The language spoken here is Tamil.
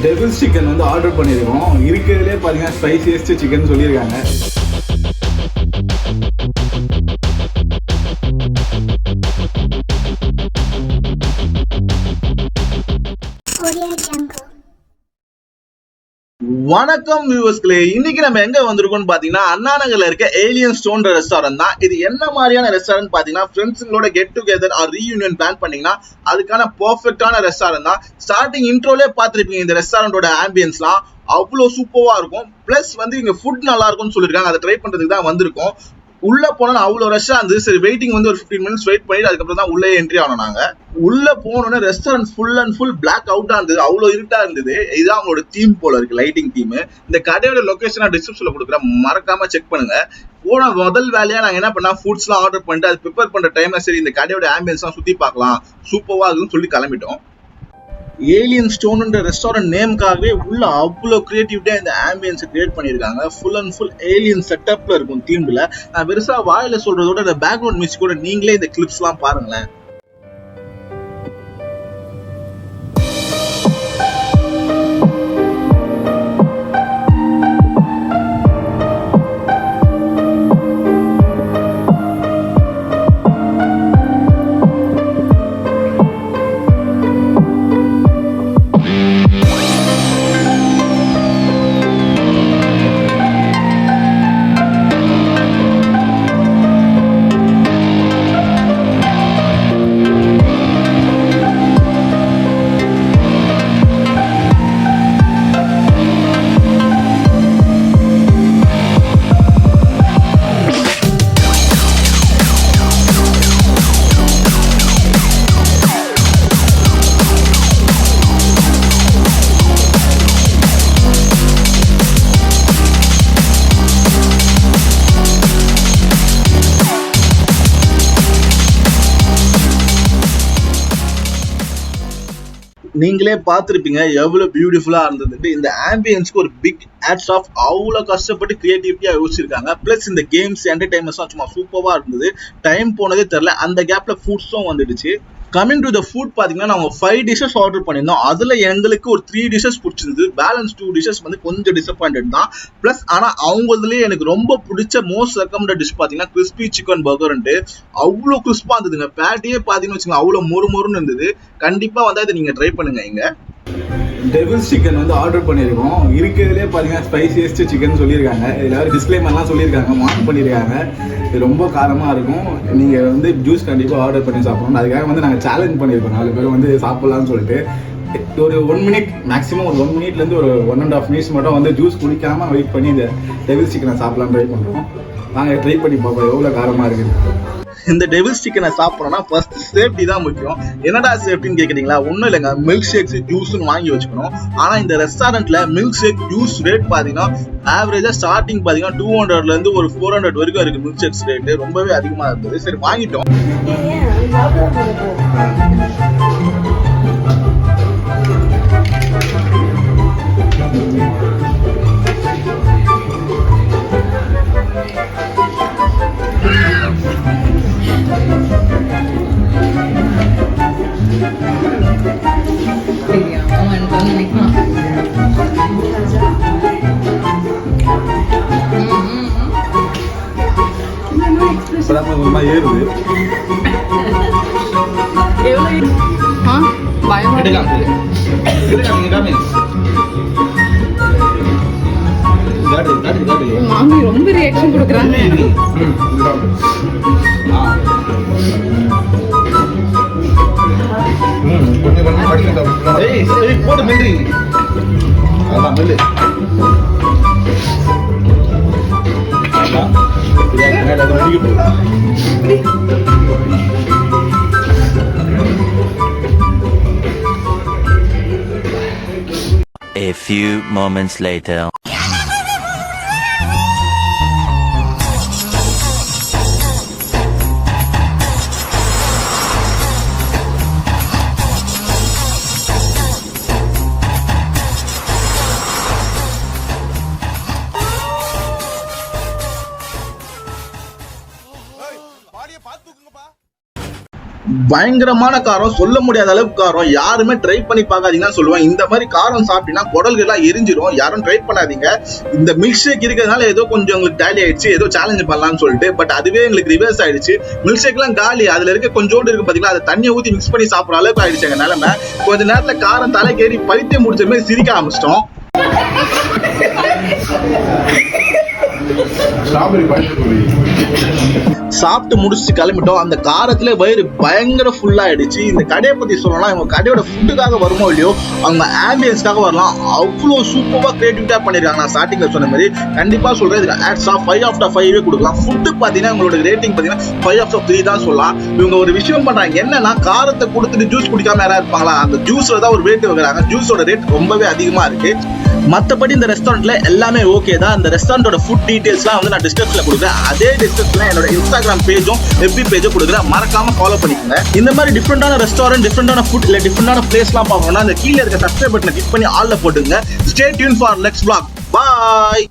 டெவில்ஸ் சிக்கன் வந்து ஆர்டர் பண்ணியிருக்கோம். இருக்கிறதுலே பார்த்தீங்கன்னா ஸ்பைசியஸ்ட் சிக்கன் சொல்லியிருக்காங்க. வணக்கம் வியூவர்ஸ்களே, இன்னைக்கு நம்ம எங்க வந்திருக்கோம்னு பாத்தீங்கன்னா அண்ணா நகர்ல இருக்க ஏலியன் ஸ்டோன் ரெஸ்டாரண்ட் தான். இது என்ன மாதிரியான ரெஸ்டாரண்ட் பாத்தீங்கன்னா ஃப்ரெண்ட்ஸுங்களோட get together or reunion plan பண்ணீங்கன்னா அதுக்கான பெர்ஃபெக்டான ரெஸ்டாரண்ட் தான். ஸ்டார்டிங் இன்ட்ரோலே பார்த்துருப்பீங்க இந்த ரெஸ்டாரண்டோட ஆம்பியன்ஸ்லாம் அவ்வளோ சூப்பரா இருக்கும். பிளஸ் வந்து இங்க ஃபுட் நல்லா இருக்கும்னு சொல்லியிருக்காங்க. அதை ட்ரை பண்றதுக்கு தான் வந்திருக்கோம். உள்ள போனா அவ்வளோ ரஷ்ஷா இருந்தது. சரி, வெயிட்டிங் வந்து ஒரு 15 மினிட்ஸ் வெயிட் பண்ணிட்டு அதுக்கப்புறம் தான் உள்ளே என்ட்ரி ஆனோம். நாங்க உள்ள போனோன்னே restaurant full and full block அவுட்டா இருந்தது. அவ்வளோ இருட்டா இருந்தது. இதுதான் அவங்களோட தீம் போல இருக்கு, லைட்டிங் தீம். இந்த கடையோட லொகேஷன் டிஸ்கிரிப்ஷன்ல கொடுக்குறேன், மறக்காம செக் பண்ணுங்க. போன முதல் வேலையா நாங்க என்ன பண்ணா ஃபுட்ஸ்லாம் ஆர்டர் பண்ணிட்டு அது ப்ரிப்பேர் பண்ற டைம்ல சரி இந்த கடையோட ஆம்பியன்ஸ்லாம் சுத்தி பார்க்கலாம், சூப்பரா இருக்குன்னு சொல்லி கிளம்பிட்டோம். ஏலியன் ஸ்டோன்ன்ற ரெஸ்டாரண்ட் நேமுக்காகவே உள்ள அவ்வளோ கிரியேட்டிவிட்டியா இந்த ஆம்பியன்ஸ் கிரியேட் பண்ணியிருக்காங்க. ஃபுல் அண்ட் ஃபுல் ஏலியன் செட்டப்ல இருக்கும் தீம்ல. நான் பெருசா வாயில சொல்றதோட இந்த பேக்ரவுண்ட் மியூசிக் கூட நீங்களே இந்த கிளிப்ஸ்லாம் பாருங்களேன். நீங்களே பார்த்துருப்பீங்க எவ்வளவு பியூட்டிஃபுல்லா இருந்தது. இந்த ஆம்பியன்ஸ்க்கு ஒரு பிக் ஹேட்ஸ் ஆஃப். அவ்வளோ கஷ்டப்பட்டு கிரியேட்டிவிட்டியா யோசிச்சிருக்காங்க. பிளஸ் இந்த கேம்ஸ் என்டர்டைன்மெண்ட்ஸ்லாம் சும்மா சூப்பரா இருந்தது. டைம் போனதே தெரியல. அந்த கேப்ல ஃபுட்ஸும் வந்துடுச்சு. கமிங் டு த ஃபுட் பார்த்தீங்கன்னா நாங்கள் 5 டிஷஸ் ஆர்டர் பண்ணியிருந்தோம். அதில் எங்களுக்கு ஒரு 3 டிஷஸ் பிடிச்சிருந்தது. பேலன்ஸ் 2 டிஷஸ் வந்து கொஞ்சம் டிசப்பாயிண்டட் தான். ப்ளஸ் ஆனால் அவங்களதுலேயே எனக்கு ரொம்ப பிடிச்ச மோஸ்ட் ரெக்கமெண்டட் டிஷ் பார்த்தீங்கன்னா கிறிஸ்பி சிக்கன் பர்கர்ன்ட்டு அவ்வளோ கிறிஸ்பாக இருந்ததுங்க. பேட்டியே பார்த்தீங்கன்னு வச்சுக்கோங்க அவ்வளோ மொறுமொறுன்னு இருந்தது. கண்டிப்பாக வந்து இதை நீங்கள் ட்ரை பண்ணுங்க. இங்கே டெவில்ஸ் சிக்கன் வந்து ஆர்டர் பண்ணியிருக்கோம். இருக்கிறதுலே பார்த்தீங்கன்னா ஸ்பைசியஸ்ட் சிக்கன் சொல்லியிருக்காங்க. இதில் டிஸ்க்ளைமர்லாம் சொல்லியிருக்காங்க, மார்க் பண்ணியிருக்காங்க. இது ரொம்ப காரமாக இருக்கும். நீங்கள் வந்து ஜூஸ் கண்டிப்பாக ஆர்டர் பண்ணி சாப்பிடணும். அதுக்காக வந்து நாங்கள் சேலஞ்ச் பண்ணியிருக்கோம் 4 பேர் வந்து சாப்பிட்லான்னு சொல்லிட்டு. ஒரு 1 மினிட் மேக்ஸிமம் ஒரு 1 மினிட்லேருந்து ஒரு 1.5 மினிட்ஸ் மட்டும் வந்து ஜூஸ் குடிக்காமல் வெயிட் பண்ணி இந்த டெவில்ஸ் சிக்கனை சாப்பிட்லான்னு ட்ரை பண்ணுறோம். நாங்கள் ட்ரை பண்ணி பார்ப்போம் எவ்வளோ காரமாக இருக்குது. இந்த டெவில்ஸ் சிக்கனை சாப்பிட்றோம்னா ஃபர்ஸ்ட் சேஃப்டி தான் முக்கியம். என்னடா சேஃப்டின்னு கேட்குறீங்களா? ஒன்றும் இல்லைங்க, மில்க் ஷேக்ஸ் ஜூஸ்ன்னு வாங்கி வச்சுக்கணும். ஆனால் இந்த ரெஸ்டாரண்ட்ல மில்க் ஷேக் ஜூஸ் ரேட் பார்த்தீங்கன்னா ஆவரேஜா ஸ்டார்டிங் பார்த்தீங்கன்னா 200லேருந்து ஒரு 400 வரைக்கும் இருக்கு. மில்க் ஷேக்ஸ் ரேட்டு ரொம்பவே அதிகமாக இருந்தது. சரி வாங்கிட்டோம். ஏறுது மாமி ரொம்ப ரியாக்ஷன் கொடுக்குறாங்க. போட்டு மில்லி அதான் mill A few moments later. பயங்கரமான காரம், சொல்ல முடியாத அளவுக்கு காரம். யாருமே ட்ரை பண்ணி பார்க்காதீங்கன்னு சொல்லுவேன். இந்த மாதிரி காரம் சாப்பிட்டீங்கன்னா குடல்கள் எல்லாம் எரிஞ்சிரும். யாரும் ட்ரை பண்ணாதீங்க. இந்த மில்க் ஷேக் இருக்கிறதுனால ஏதோ கொஞ்சம் உங்களுக்கு டேலி ஆயிடுச்சு, ஏதோ சேலஞ்ச் பண்ணலாம்னு சொல்லிட்டு. பட் அதுவே எங்களுக்கு ரிவர்ஸ் ஆயிடுச்சு. மில்க் ஷேக் எல்லாம் காலி. அதுல இருக்க கொஞ்சோண்டு இருக்கு பாத்தீங்களா, அதை தண்ணியை ஊத்தி மிக்ஸ் பண்ணி சாப்பிடுற அளவுக்கு ஆயிடுச்சு எங்க நிலைமை. கொஞ்ச நேரத்துல காரம் தலைக்கேறி பைத்தியம் முடிச்ச மாதிரி சிரிக்க ஆரம்பிச்சிட்டோம். சாப்பிட்டு முடிச்சு கிளம்பிட்டோம். அந்த காரத்துல வயிறு பயங்கர ஃபுல்லா ஆயிடுச்சு. இந்த கடையை பத்தி சொல்லலாம், இவங்க கடையோட ஃபுட்டுக்காக வருமோ இல்லையோ, அவங்க ஆம்பியன்ஸ்க்காக வரலாம். அவ்வளோ சூப்பரா கிரியேட்டிவிட்டா பண்ணிருக்காங்க. நான் ஸ்டார்டிங்ல சொன்ன மாதிரி கண்டிப்பா சொல்றேன், இதுக்கு ஆட்ஸ் ஆஃப் 5/5 கொடுக்கலாம். ஃபுட்டு பாத்தீங்கன்னா உங்களோட ரேட்டிங் பாத்தீங்கன்னா 5/3 தான் சொல்லலாம். இவங்க ஒரு விஷயம் பண்றாங்க, என்னன்னா காரத்தை கொடுத்துட்டு ஜூஸ் குடிக்காம யாரா இருப்பாங்களா, அந்த ஜூஸ்ல தான் ஒரு ரேட் வைக்கிறாங்க. ஜூஸோட ரேட் ரொம்பவே அதிகமா இருக்கு. மற்றபடி இந்த ரெஸ்டாரண்ட்ல எல்லாமே ஓகே தான். இந்த ரெஸ்டாரண்டோட ஃபுட் டீடைல்ஸ்லாம் வந்து நான் டிஸ்கிரிப்ஷன்ல கொடுக்குறேன். அதே டிஸ்கிரிப்ஷன்ல என்னோட இன்ஸ்டாகிராம் பேஜும் FB பேஜும் கொடுக்குறேன். மறக்காம ஃபாலோ பண்ணிக்கோங்க. இந்த மாதிரி டிஃப்ரெண்டான ரெஸ்டாரண்ட், டிஃப்ரெண்டான ஃபுட் இல்ல டிஃப்ரெண்டான பிளேஸ்லாம் பார்க்கணும்னா இந்த கீழே இருக்க சப்ஸ்கிரைப் பட்டனை கிளிக் பண்ணி ஆல்ல போட்டுங்க. Stay tune for next vlog. Bye.